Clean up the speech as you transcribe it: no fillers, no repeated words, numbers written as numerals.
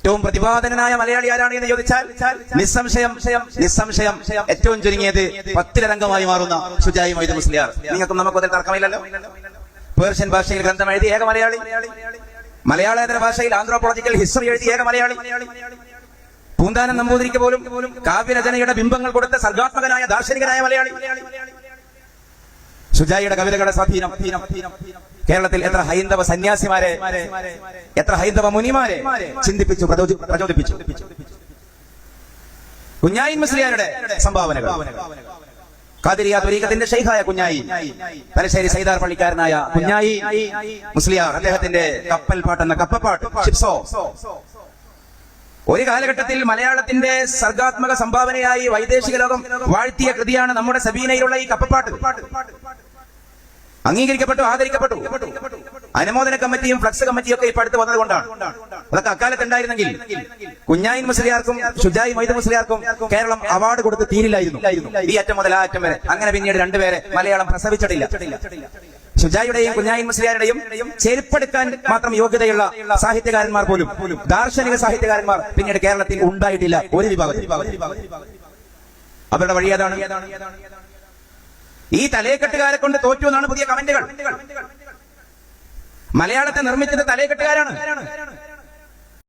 ഏറ്റവും പ്രതിപാദനനായ മലയാളി ആരാണ് എന്ന് ചോദിച്ചാൽ നിസ്സംശയം ഏറ്റവും ചുരുങ്ങിയത് 10 അംഗമായി മാറുന്ന ഷുജായി മൊയ്തു മുസ്ലിയാർ. നിങ്ങൾക്കും നമുക്കും അതിൽ തർക്കമില്ലല്ലോ. പേർഷ്യൻ ഭാഷയിൽ ഗ്രന്ഥം എഴുതിയ ഏക മലയാളി, മലയാളേതര ഭാഷയിൽ ആന്ത്രോപോളജിക്കൽ ഹിസ്റ്ററി എഴുതിയ ഏക മലയാളി, പൂന്താനം നമ്പൂതിരിക്ക് പോലും കാവ്യരചനയുടെ ബിംബങ്ങൾ കൊടുത്ത സർഗാത്മകനായ ദാർശനികനായ മലയാളി. ഷുജായിയുടെ കവിതകളുടെ സ്വാധീനം കേരളത്തിൽ എത്ര ഹൈന്ദവ സന്യാസിമാരെ, എത്ര ഹൈന്ദവ മുനിമാരെ ചിന്തിപ്പിച്ചു, പ്രചോദിപ്പിച്ചു. കുഞ്ഞായി മുസ്ലിയാരുടെ സംഭാവനകൾ. ഖാദിരിയ ത്വരീഖത്തിന്റെ ശൈഖായ കുഞ്ഞായി, തലശ്ശേരി സൈദാർ പള്ളിക്കാരനായ കുഞ്ഞായി മുസ്ലിയാർ, അദ്ദേഹത്തിന്റെ കപ്പൽ പാട്ടെന്ന കപ്പപ്പാട്ട്, ഷിപ്സോ, ഒരു കാലഘട്ടത്തിൽ മലയാളത്തിന്റെ സർഗാത്മക സംഭാവനയായി വൈദേശിക ലോകം വാഴ്ത്തിയ കൃതിയാണ് നമ്മുടെ സബീനയിലുള്ള ഈ കപ്പപ്പാട്ട്. അംഗീകരിക്കപ്പെട്ടു, ആദരിക്കപ്പെട്ടു. അനുമോദന കമ്മിറ്റിയും ഫ്ലക്സ് കമ്മിറ്റിയും ഒക്കെ ഇപ്പൊ അടുത്ത് വന്നതുകൊണ്ടാണ്. അതൊക്കെ അക്കാലത്ത് ഉണ്ടായിരുന്നെങ്കിൽ കുഞ്ഞായി മുസ്ലിയാർക്കും ഷുജായി മൊയ്തു മുസ്ലിയാർക്കും കേരളം അവാർഡ് കൊടുത്ത് തീരില്ലായിരുന്നു. ഈ അറ്റം മുതൽ ആ അറ്റം വരെ. അങ്ങനെ പിന്നീട് രണ്ടുപേരെ മലയാളം പ്രസവിച്ചിട്ടില്ല. ഷുജായിയുടെയും കുഞ്ഞായി മുസ്ലിയാരുടെയും ചെരുപ്പെടുക്കാൻ മാത്രം യോഗ്യതയുള്ള സാഹിത്യകാരന്മാർ പോലും, ദാർശനിക സാഹിത്യകാരന്മാർ പിന്നീട് കേരളത്തിൽ ഉണ്ടായിട്ടില്ല ഒരു വിഭാഗത്തിൽ. അവരുടെ വഴി ഏതാണ്? ഈ തലയെക്കെട്ടുകാരെ കൊണ്ട് തോറ്റു എന്നാണ് പുതിയ കമന്റുകൾ. മലയാളത്തെ നിർമ്മിച്ചത് തലയെക്കെട്ടുകാരാണ്.